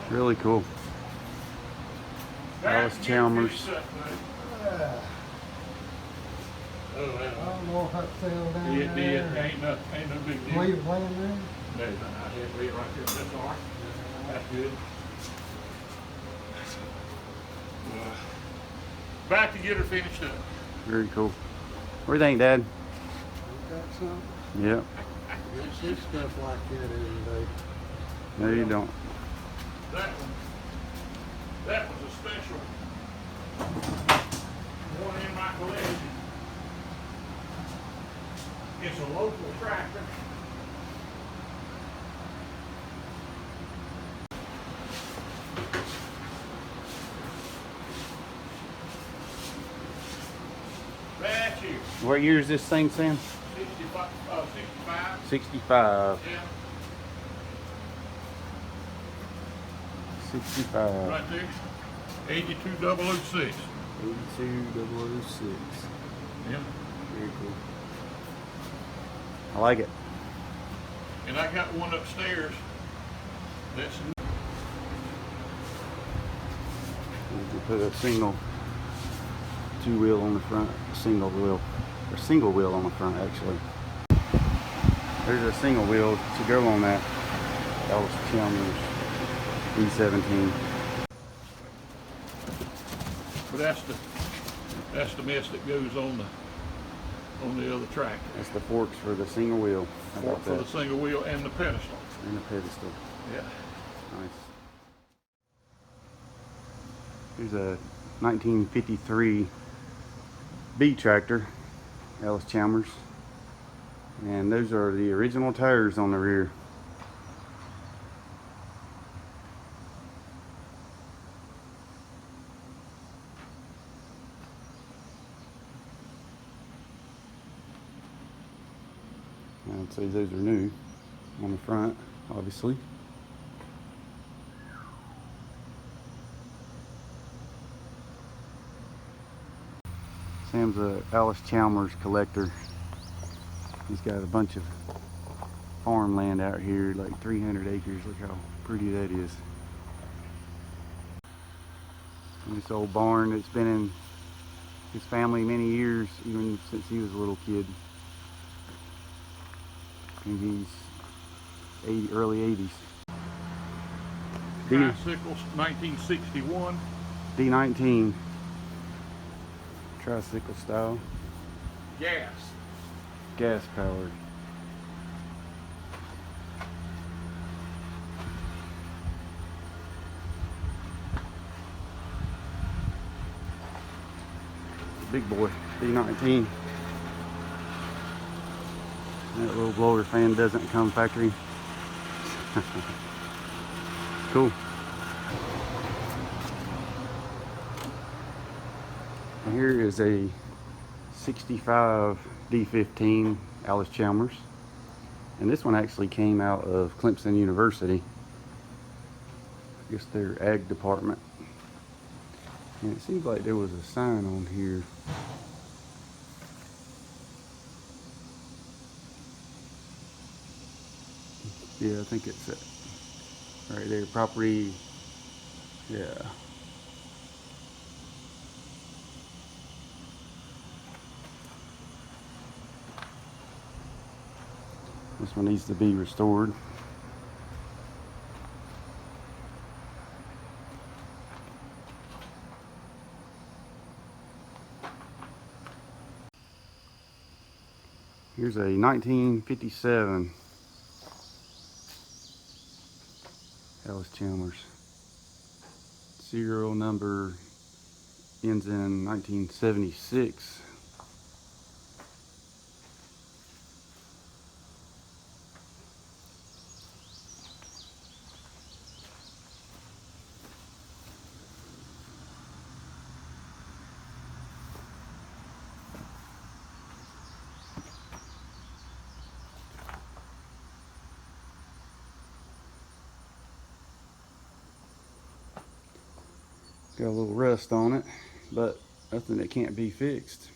Really cool. Allis Chalmers. Oh, I don't know if that fell down it there. did. Ain't no big deal. Were you playing there? No, I had it right there. That's all right. That's good. Back to get her finished up. Very cool. What do you think, Dad? You got something? Yep. You don't see stuff like that every day. No, you don't. That was a special one in my collection. It's a local tractor. That's you. What year is this thing, Sam? 65. 65. 65. Yeah. 65. Right there. 82006. 82006. Yeah. Very cool. I like it. And I got one upstairs that's You can put a single two-wheel on the front, single wheel on the front actually. There's a single wheel to go on that Allis Chalmers E17. but that's the mess that goes on the other tractor. That's the forks for the single wheel. How about For the that? single wheel and the pedestal. And the pedestal. Yeah. Nice. Here's a 1953 B tractor, Allis Chalmers, and those are the original tires on the rear. I'd say those are new on the front, obviously. Sam's a Allis Chalmers collector. He's got a bunch of farmland out here, like 300 acres. Look how pretty that is. And this old barn that's been in his family many years, even since he was a little kid. And he's early 80s. Tricycles, 1961. D19 tricycle style, gas powered. Big boy, D19. That little blower fan doesn't come factory. Cool. And here is a 65 D15 Allis Chalmers. And this one actually came out of Clemson University. I guess their ag department. And it seems like there was a sign on here. Yeah, I think it's right there, property, yeah. This one needs to be restored. Here's a 1957 Allis Chalmers. Serial number ends in 1976. Got a little rust on it, but nothing that can't be fixed.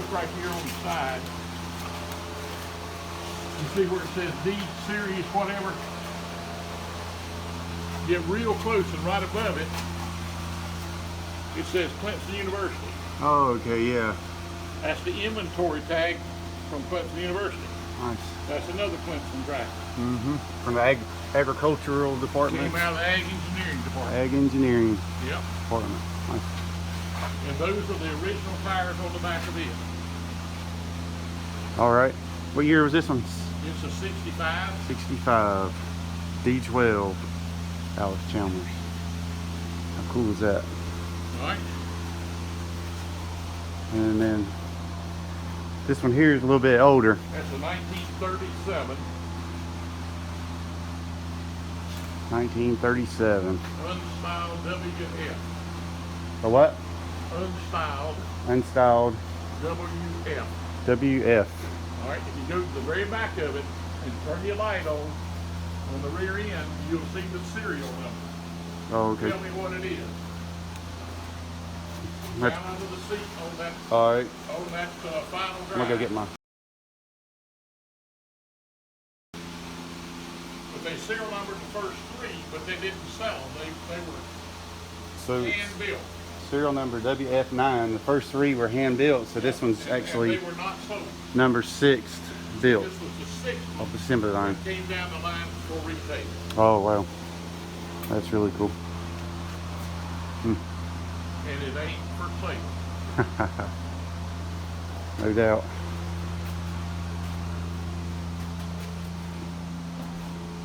look right here on the side. You see where it says D series whatever? Get real close and right above it, it says Clemson University. Oh, okay, yeah. That's the inventory tag from Clemson University. Nice. That's another Clemson tractor. Mm-hmm. From the agricultural department. Came out of the Ag Engineering Department. Ag engineering Yep. department. Nice. And those are the original tires on the back of it. All right. What year was this one? It's a 65. 65. D12. Allis Chalmers. How cool is that? All right. And then this one here is a little bit older. That's a 1937 1937. unstyled WF. A what? Unstyled Unstyled WF. WF. All right. If you go to the very back of it and turn your light on the rear end, you'll see the serial number. Oh, okay. Tell me what it is. That's- Down under the seat on that All right. final drive. I'm gonna go get mine. But they serial numbered the first three, but they didn't sell them. They were So hand built. serial number WF9. The first three were hand built, so this one's actually And they were not sold. number 6 built This was the sixth one. off the assembly line. that came down the line for retail. Oh wow, that's really cool. And it ain't for sale. No doubt.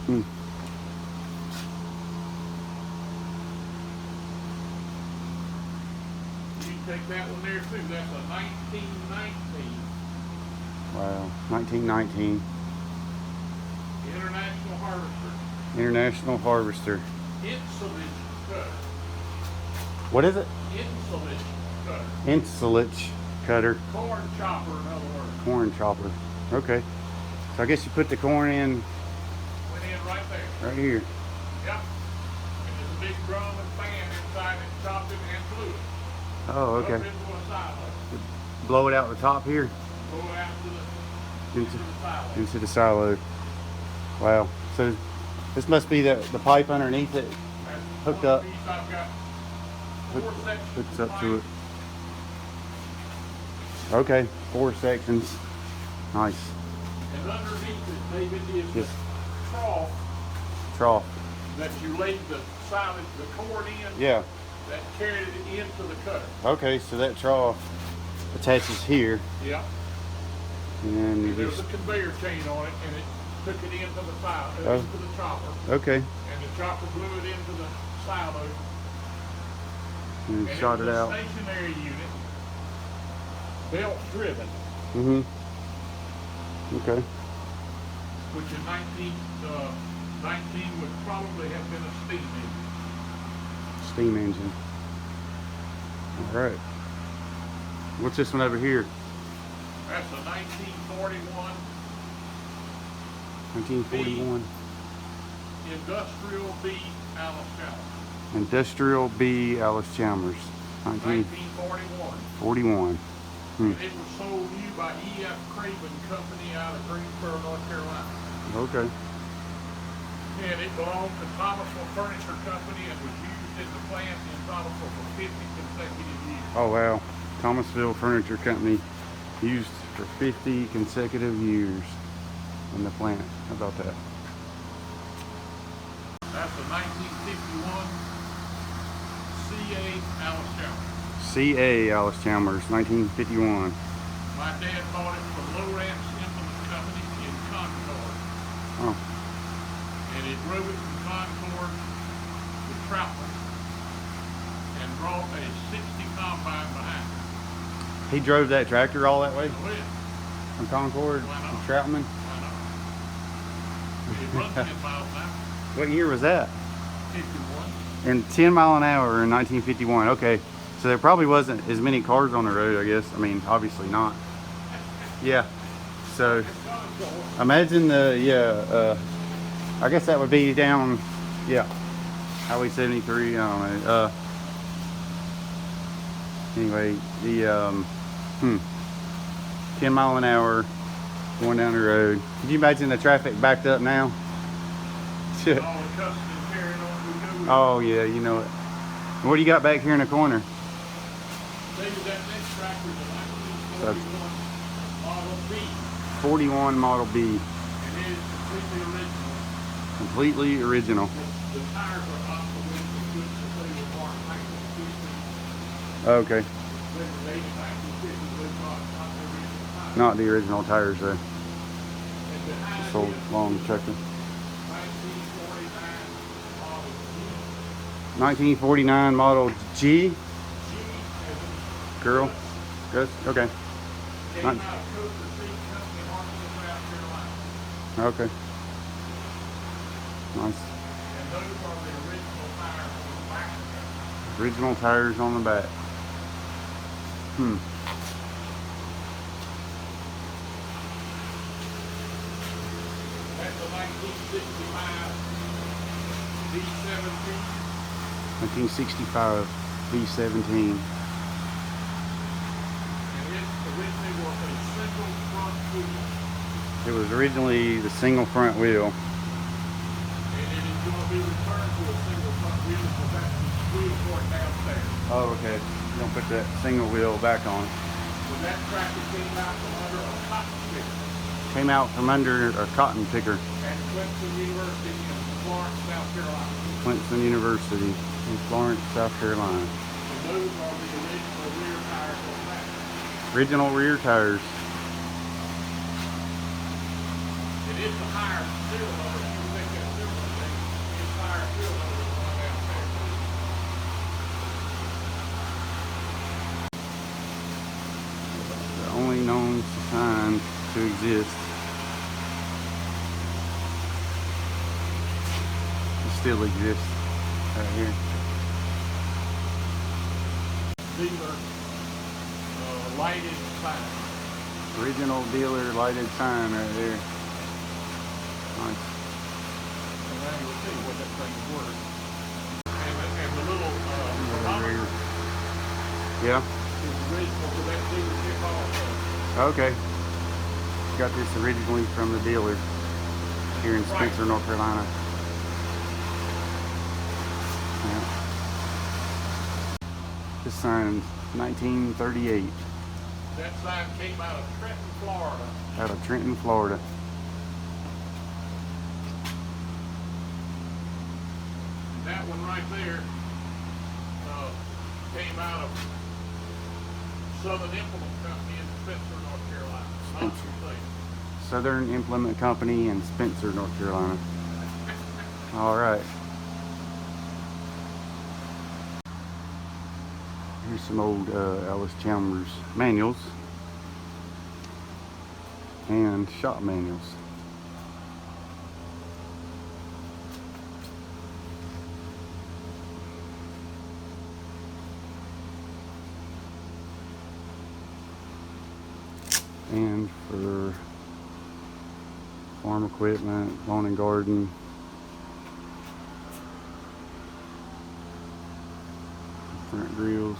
Hmm. You take that one there too. That's a 1919 Wow, 1919 International Harvester. International Harvester. Insulation cutter. What is it? Insulation cutter. Insulage cutter. Corn chopper, in other words. Corn chopper. Okay. So I guess you put the corn in Went in right there. right here. Yep. And there's a big drum and fan inside it, chopped it and blew it. Oh, Up okay. into a silo. Blow it out the top here Blow it out to into, the silo. into the silo. Wow. So this must be the pipe underneath it That's hooked one up. piece I've got four sections Hooks of up to it. pipe. Okay, 4 sections. Nice. And underneath it, David, is Yes. the trough Trough. that you laid the silage, the corn in, Yeah. that carried it into the cutter. Okay, so that trough attaches here, Yep. and then you There was just a conveyor chain on it, and it took it into the silo, Oh. into the chopper, okay, and the chopper blew it into the silo. and And shot it was a out. stationary unit, belt driven, Mhm. Okay. which in 1919 would probably have been a steam engine. Steam engine. All right. What's this one over here? That's a 1941 1941. Industrial B Allis Chalmers. Industrial B Allis Chalmers. 1941. 1941. And it was sold new by E.F. Craven Company out of Greensboro, North Carolina. Okay. And it belonged to Thomasville Furniture Company and was used in the plant in Thomasville for 50 consecutive years. Oh wow. Thomasville Furniture Company used for 50 consecutive years in the plant. How about that? That's a 1951 CA Allis Chalmers. CA Allis Chalmers, 1951. My dad bought it from Lowrance Implement Company in Concord. Oh, And he drove it from Concord to Troutman and brought a 60 combine behind it. he drove that tractor all that way Oh, yeah. from Concord Why not? to Troutman. Why not? It runs 10 miles an hour. What year was that? 51. In 10 mile an hour in 1951. Okay, so there probably wasn't as many cars on the road, I guess. I mean, obviously not. Yeah. So imagine I guess that would be down, yeah, Highway 73. I don't know. Anyway, the 10 mile an hour going down the road. Could you imagine the traffic backed up now? Shit. All the customers carrying on we go with. Oh yeah, you know it. What do you got back here in the corner? Maybe that next tractor is a 1941 Model B. 41 Model B. And it is completely original. Completely original. The tires are obsolete and good to play with Mark 1950. Okay. They were dated 1950, but not the original tires. Not the original tires though. And behind This old is long tractor. 1949 Model 1949 Model G. G. G as Girl. Good. Okay. came out of Coker Seed Company in Hartsville, South Carolina. Okay. Nice. And those are the original tires on the back of it. Original tires on the back. That's a 1965 B17. 1965 V17. And it originally was a single front wheel. It was originally the single front wheel. And it is going to be returned to a single front wheel because that's the wheel for it downstairs. Oh, okay. You don't put that single wheel back on. When that tractor came out from under a cotton picker Came out from under a cotton picker. at Clemson University in Florence, South Carolina. Clemson University in Florence, South Carolina. And those are the original rear tires on that. Original rear tires. It is the higher serial number. If you take that serial number, it's higher serial number than the one down there. The only known sign to exist. It still exists right here. Dealer lighted sign. Original dealer lighted sign right there. Nice. And now you'll see what that thing is worth. And the little thermometer Yeah. is original to that dealership also. Okay. Got this originally from the dealer here in Spencer, North Carolina. Yeah. This sign's 1938 That sign came out of Trenton, Florida. out of Trenton, Florida. And that one right there came out of Southern Implement Company in Spencer, North Carolina. Not Spencer. complete. Southern Implement Company in Spencer, North Carolina. All right. Here's some old Allis Chalmers manuals and shop manuals. And for farm equipment, lawn and garden. Front grills.